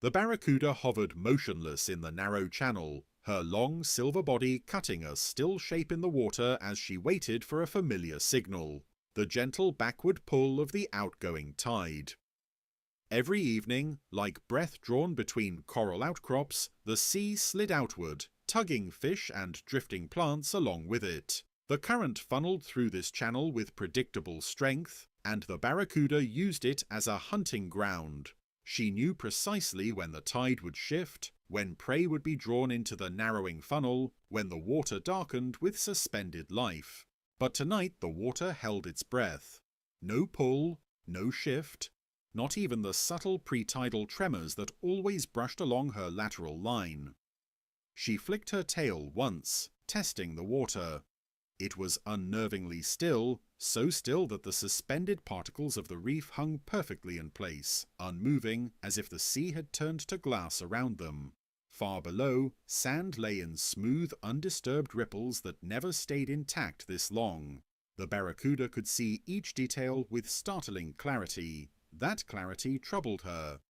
The Barracuda hovered motionless in the narrow channel, her long silver body cutting a still shape in the water as she waited for a familiar signal, the gentle backward pull of the outgoing tide. Every evening, like breath drawn between coral outcrops, the sea slid outward, tugging fish and drifting plants along with it. The current funneled through this channel with predictable strength, and the Barracuda used it as a hunting ground. She knew precisely when the tide would shift, when prey would be drawn into the narrowing funnel, when the water darkened with suspended life. But tonight the water held its breath. No pull, no shift, not even the subtle pre-tidal tremors that always brushed along her lateral line. She flicked her tail once, testing the water. It was unnervingly still, so still that the suspended particles of the reef hung perfectly in place, unmoving, as if the sea had turned to glass around them. Far below, sand lay in smooth, undisturbed ripples that never stayed intact this long. The Barracuda could see each detail with startling clarity. That clarity troubled her.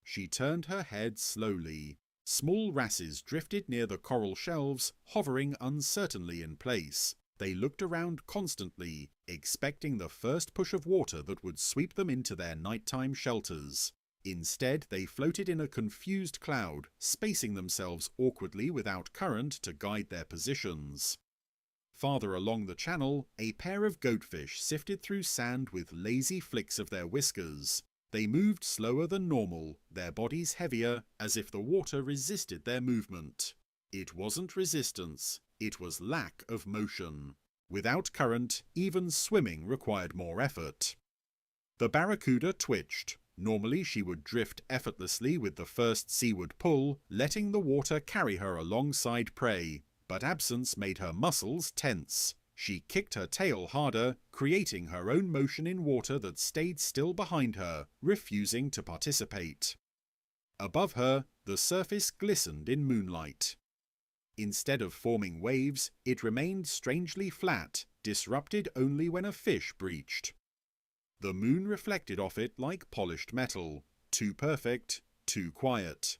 She turned her head slowly. Small wrasses drifted near the coral shelves, hovering uncertainly in place. They looked around constantly, expecting the first push of water that would sweep them into their nighttime shelters. Instead, they floated in a confused cloud, spacing themselves awkwardly without current to guide their positions. Farther along the channel, a pair of goatfish sifted through sand with lazy flicks of their whiskers. They moved slower than normal, their bodies heavier, as if the water resisted their movement. It wasn't resistance, it was lack of motion. Without current, even swimming required more effort. The Barracuda twitched. Normally she would drift effortlessly with the first seaward pull, letting the water carry her alongside prey, but absence made her muscles tense. She kicked her tail harder, creating her own motion in water that stayed still behind her, refusing to participate. Above her, the surface glistened in moonlight. Instead of forming waves, it remained strangely flat, disrupted only when a fish breached. The moon reflected off it like polished metal, too perfect, too quiet.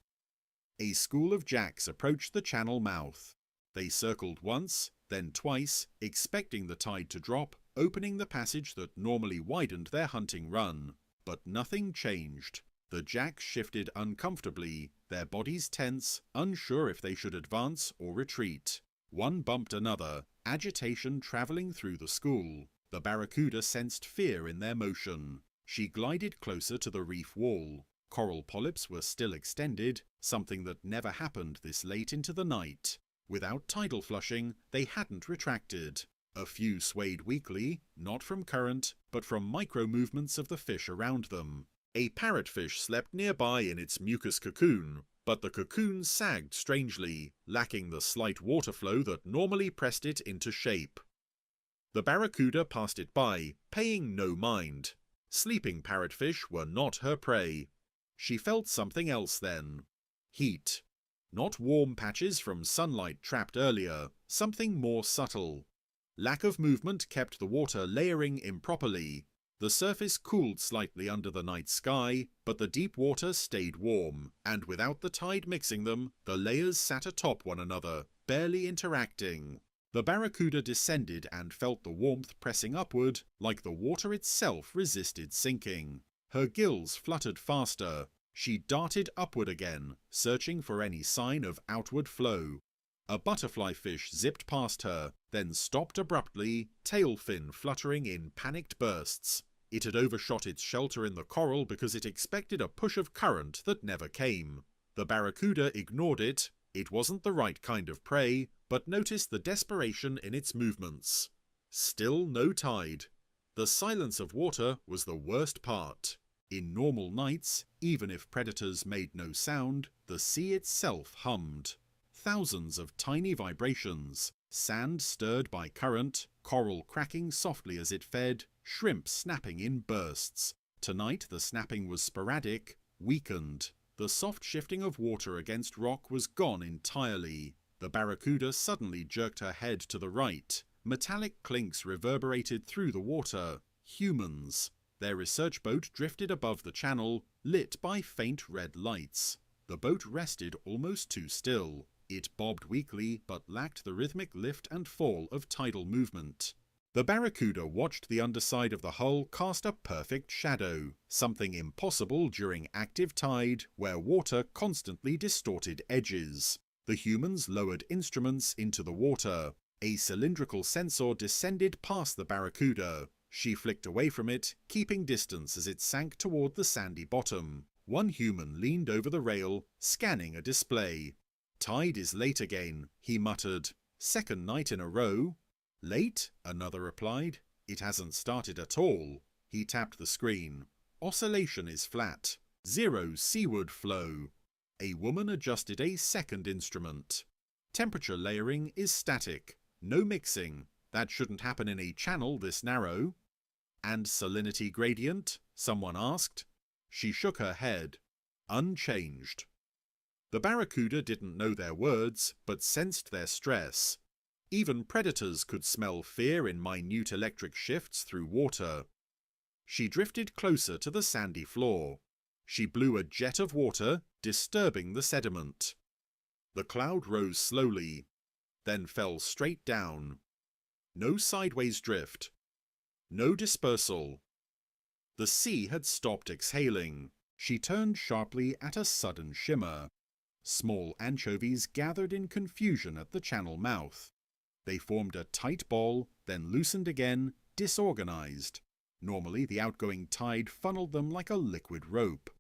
A school of jacks approached the channel mouth. They circled once, then twice, expecting the tide to drop, opening the passage that normally widened their hunting run. But nothing changed. The jacks shifted uncomfortably, their bodies tense, unsure if they should advance or retreat. One bumped another, agitation travelling through the school. The Barracuda sensed fear in their motion. She glided closer to the reef wall. Coral polyps were still extended, something that never happened this late into the night. Without tidal flushing, they hadn't retracted. A few swayed weakly, not from current, but from micro-movements of the fish around them. A parrotfish slept nearby in its mucus cocoon, but the cocoon sagged strangely, lacking the slight water flow that normally pressed it into shape. The Barracuda passed it by, paying no mind. Sleeping parrotfish were not her prey. She felt something else then. Heat. Not warm patches from sunlight trapped earlier, something more subtle. Lack of movement kept the water layering improperly. The surface cooled slightly under the night sky, but the deep water stayed warm, and without the tide mixing them, the layers sat atop one another, barely interacting. The Barracuda descended and felt the warmth pressing upward, like the water itself resisted sinking. Her gills fluttered faster. She darted upward again, searching for any sign of outward flow. A butterfly fish zipped past her, then stopped abruptly, tail fin fluttering in panicked bursts. It had overshot its shelter in the coral because it expected a push of current that never came. The Barracuda ignored it. It wasn't the right kind of prey, but noticed the desperation in its movements. Still no tide. The silence of water was the worst part. In normal nights, even if predators made no sound, the sea itself hummed. Thousands of tiny vibrations, sand stirred by current, coral cracking softly as it fed, shrimp snapping in bursts. Tonight the snapping was sporadic, weakened. The soft shifting of water against rock was gone entirely. The Barracuda suddenly jerked her head to the right. Metallic clinks reverberated through the water. Humans. Their research boat drifted above the channel, lit by faint red lights. The boat rested almost too still. It bobbed weakly, but lacked the rhythmic lift and fall of tidal movement. The Barracuda watched the underside of the hull cast a perfect shadow, something impossible during active tide where water constantly distorted edges. The humans lowered instruments into the water. A cylindrical sensor descended past the Barracuda. She flicked away from it, keeping distance as it sank toward the sandy bottom. One human leaned over the rail, scanning a display. "Tide is late again," he muttered. "Second night in a row." "Late?" another replied. "It hasn't started at all." He tapped the screen. "Oscillation is flat. Zero seaward flow." A woman adjusted a second instrument. "Temperature layering is static. No mixing. That shouldn't happen in a channel this narrow." "And salinity gradient?" someone asked. She shook her head. "Unchanged." The Barracuda didn't know their words, but sensed their stress. Even predators could smell fear in minute electric shifts through water. She drifted closer to the sandy floor. She blew a jet of water, disturbing the sediment. The cloud rose slowly, then fell straight down. No sideways drift. No dispersal. The sea had stopped exhaling. She turned sharply at a sudden shimmer. Small anchovies gathered in confusion at the channel mouth. They formed a tight ball, then loosened again, disorganized. Normally the outgoing tide funneled them like a liquid rope.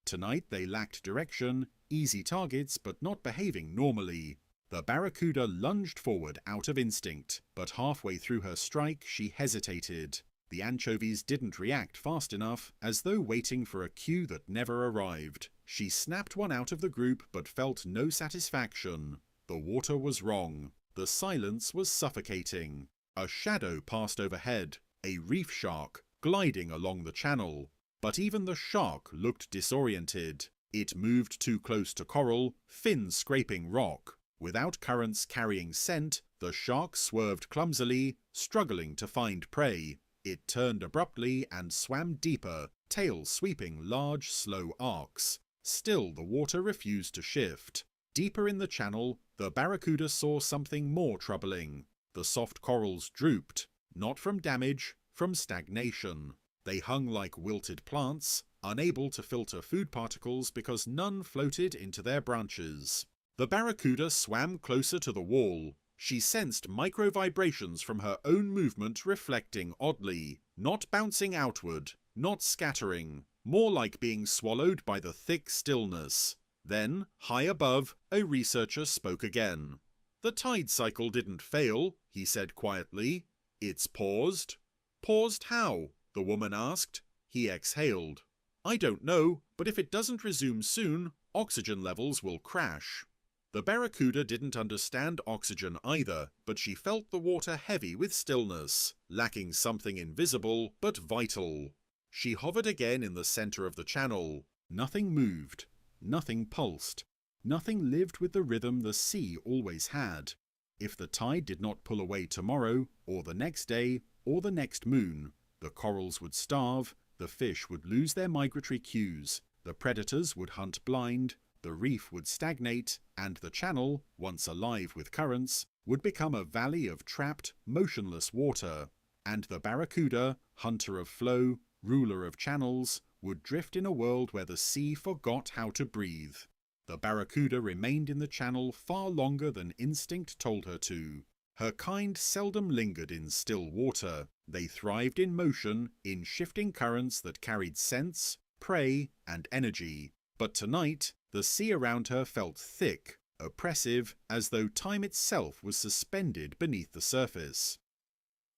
Tonight they lacked direction, easy targets but not behaving normally. The Barracuda lunged forward out of instinct, but halfway through her strike she hesitated. The anchovies didn't react fast enough, as though waiting for a cue that never arrived. She snapped one out of the group but felt no satisfaction. The water was wrong. The silence was suffocating. A shadow passed overhead, a reef shark, gliding along the channel. But even the shark looked disoriented. It moved too close to coral, fins scraping rock. Without currents carrying scent, the shark swerved clumsily, struggling to find prey. It turned abruptly and swam deeper, tail sweeping large, slow arcs. Still the water refused to shift. Deeper in the channel, the Barracuda saw something more troubling. The soft corals drooped, not from damage, from stagnation. They hung like wilted plants, unable to filter food particles because none floated into their branches. The Barracuda swam closer to the wall. She sensed micro-vibrations from her own movement reflecting oddly, not bouncing outward, not scattering, more like being swallowed by the thick stillness. Then, high above, a researcher spoke again. "The tide cycle didn't fail," he said quietly. "It's paused." "Paused how?" the woman asked. He exhaled. "I don't know, but if it doesn't resume soon, oxygen levels will crash." The Barracuda didn't understand oxygen either, but she felt the water heavy with stillness, lacking something invisible but vital. She hovered again in the center of the channel. Nothing moved. Nothing pulsed. Nothing lived with the rhythm the sea always had. If the tide did not pull away tomorrow, or the next day, or the next moon, the corals would starve, the fish would lose their migratory cues, the predators would hunt blind, the reef would stagnate, and the channel, once alive with currents, would become a valley of trapped, motionless water. And the Barracuda, hunter of flow, ruler of channels, would drift in a world where the sea forgot how to breathe. The Barracuda remained in the channel far longer than instinct told her to. Her kind seldom lingered in still water. They thrived in motion, in shifting currents that carried scents, prey, and energy. But tonight, the sea around her felt thick, oppressive, as though time itself was suspended beneath the surface.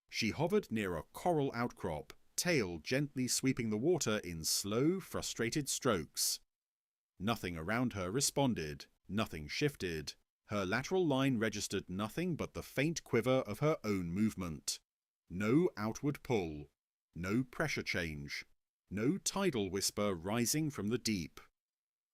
She hovered near a coral outcrop, tail gently sweeping the water in slow, frustrated strokes. Nothing around her responded, nothing shifted. Her lateral line registered nothing but the faint quiver of her own movement. No outward pull, no pressure change, no tidal whisper rising from the deep.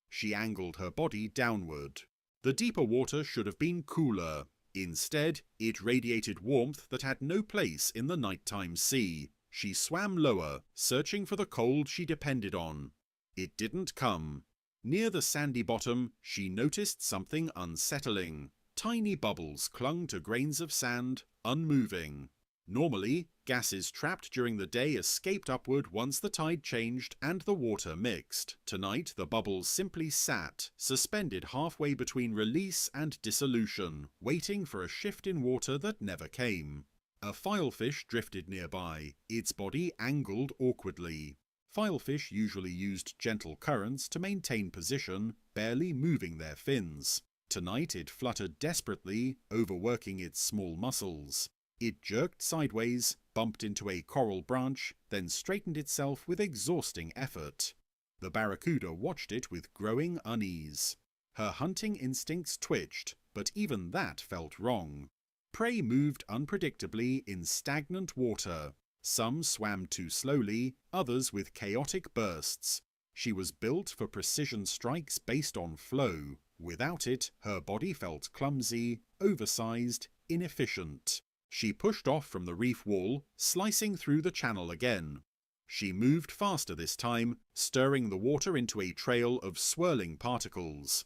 She angled her body downward. The deeper water should have been cooler. Instead, it radiated warmth that had no place in the nighttime sea. She swam lower, searching for the cold she depended on. It didn't come. Near the sandy bottom, she noticed something unsettling. Tiny bubbles clung to grains of sand, unmoving. Normally, gases trapped during the day escaped upward once the tide changed and the water mixed. Tonight, the bubbles simply sat, suspended halfway between release and dissolution, waiting for a shift in water that never came. A filefish drifted nearby, its body angled awkwardly. Filefish usually used gentle currents to maintain position, barely moving their fins. Tonight it fluttered desperately, overworking its small muscles. It jerked sideways, bumped into a coral branch, then straightened itself with exhausting effort. The barracuda watched it with growing unease. Her hunting instincts twitched, but even that felt wrong. Prey moved unpredictably in stagnant water. Some swam too slowly, others with chaotic bursts. She was built for precision strikes based on flow. Without it, her body felt clumsy, oversized, inefficient. She pushed off from the reef wall, slicing through the channel again. She moved faster this time, stirring the water into a trail of swirling particles.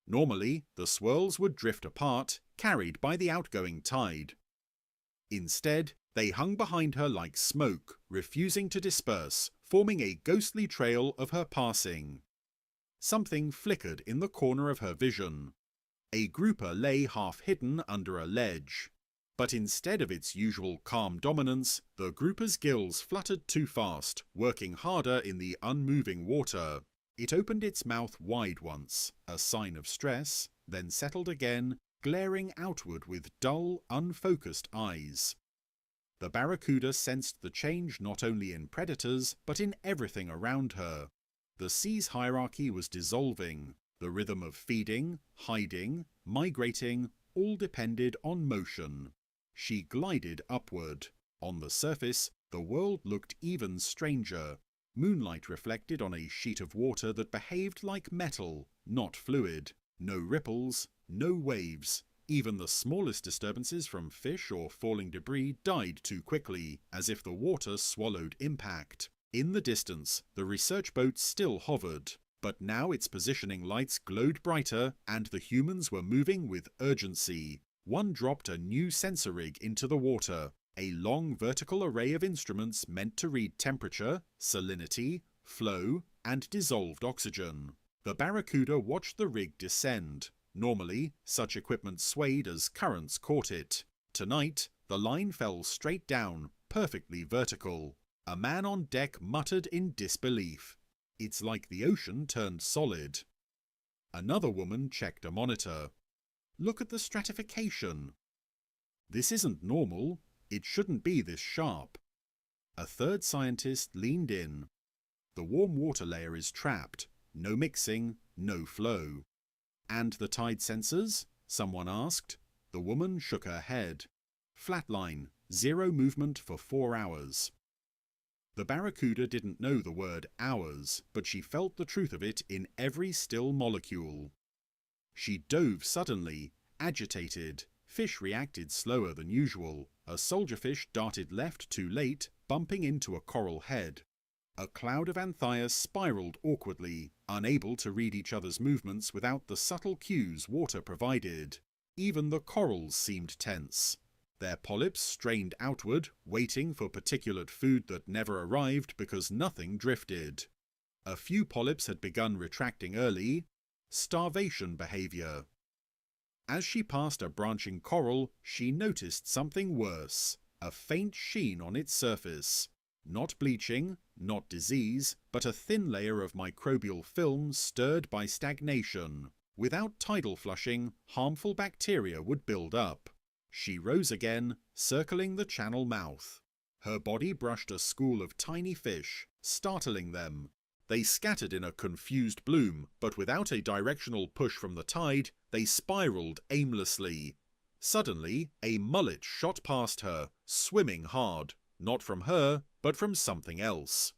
Normally, the swirls would drift apart, carried by the outgoing tide. Instead, they hung behind her like smoke, refusing to disperse, forming a ghostly trail of her passing. Something flickered in the corner of her vision. A grouper lay half-hidden under a ledge. But instead of its usual calm dominance, the grouper's gills fluttered too fast, working harder in the unmoving water. It opened its mouth wide once, a sign of stress, then settled again, glaring outward with dull, unfocused eyes. The barracuda sensed the change not only in predators, but in everything around her. The sea's hierarchy was dissolving. The rhythm of feeding, hiding, migrating, all depended on motion. She glided upward. On the surface, the world looked even stranger. Moonlight reflected on a sheet of water that behaved like metal, not fluid. No ripples, no waves. Even the smallest disturbances from fish or falling debris died too quickly, as if the water swallowed impact. In the distance, the research boat still hovered, but now its positioning lights glowed brighter and the humans were moving with urgency. One dropped a new sensor rig into the water, a long vertical array of instruments meant to read temperature, salinity, flow, and dissolved oxygen. The barracuda watched the rig descend. Normally, such equipment swayed as currents caught it. Tonight, the line fell straight down, perfectly vertical. A man on deck muttered in disbelief. It's like the ocean turned solid. Another woman checked a monitor. Look at the stratification. This isn't normal. It shouldn't be this sharp. A third scientist leaned in. The warm water layer is trapped. No mixing, no flow. And the tide sensors? Someone asked. The woman shook her head. Flatline, zero movement for 4 hours. The barracuda didn't know the word hours, but she felt the truth of it in every still molecule. She dove suddenly, agitated. Fish reacted slower than usual. A soldierfish darted left too late, bumping into a coral head. A cloud of anthias spiraled awkwardly, unable to read each other's movements without the subtle cues water provided. Even the corals seemed tense. Their polyps strained outward, waiting for particulate food that never arrived because nothing drifted. A few polyps had begun retracting early. Starvation behavior. As she passed a branching coral, she noticed something worse. A faint sheen on its surface. Not bleaching, not disease, but a thin layer of microbial film stirred by stagnation. Without tidal flushing, harmful bacteria would build up. She rose again, circling the channel mouth. Her body brushed a school of tiny fish, startling them. They scattered in a confused bloom, but without a directional push from the tide, they spiraled aimlessly. Suddenly, a mullet shot past her, swimming hard. Not from her, but from something else.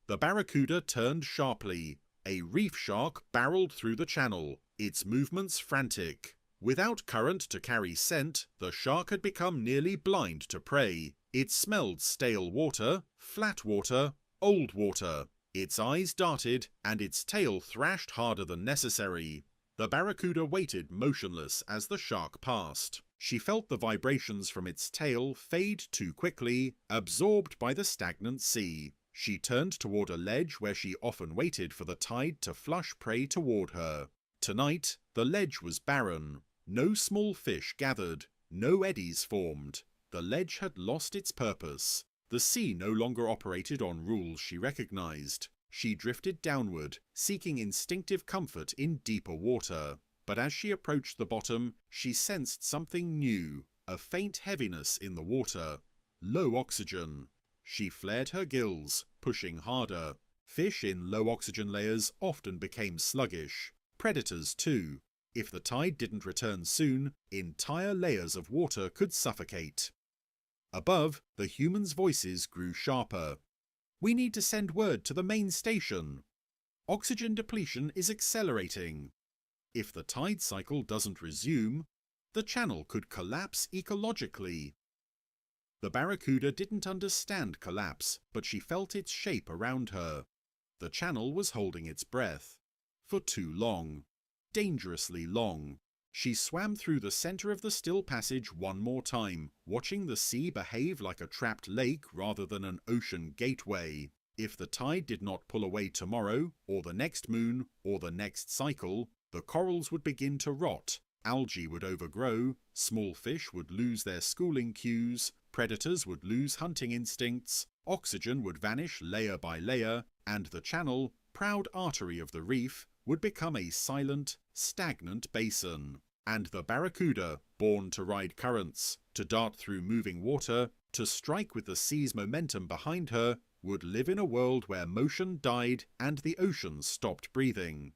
The barracuda turned sharply. A reef shark barreled through the channel, its movements frantic. Without current to carry scent, the shark had become nearly blind to prey. It smelled stale water, flat water, old water. Its eyes darted, and its tail thrashed harder than necessary. The barracuda waited motionless as the shark passed. She felt the vibrations from its tail fade too quickly, absorbed by the stagnant sea. She turned toward a ledge where she often waited for the tide to flush prey toward her. Tonight, the ledge was barren. No small fish gathered. No eddies formed. The ledge had lost its purpose. The sea no longer operated on rules she recognized. She drifted downward, seeking instinctive comfort in deeper water. But as she approached the bottom, she sensed something new, a faint heaviness in the water. Low oxygen. She flared her gills, pushing harder. Fish in low oxygen layers often became sluggish. Predators too. If the tide didn't return soon, entire layers of water could suffocate. Above, the humans' voices grew sharper. "We need to send word to the main station. Oxygen depletion is accelerating. If the tide cycle doesn't resume, the channel could collapse ecologically." The barracuda didn't understand collapse, but she felt its shape around her. The channel was holding its breath. For too long. Dangerously long. She swam through the center of the still passage one more time, watching the sea behave like a trapped lake rather than an ocean gateway. If the tide did not pull away tomorrow, or the next moon, or the next cycle, the corals would begin to rot, algae would overgrow, small fish would lose their schooling cues, predators would lose hunting instincts, oxygen would vanish layer by layer, and the channel, proud artery of the reef, would become a silent, stagnant basin. And the barracuda, born to ride currents, to dart through moving water, to strike with the sea's momentum behind her, would live in a world where motion died and the oceans stopped breathing.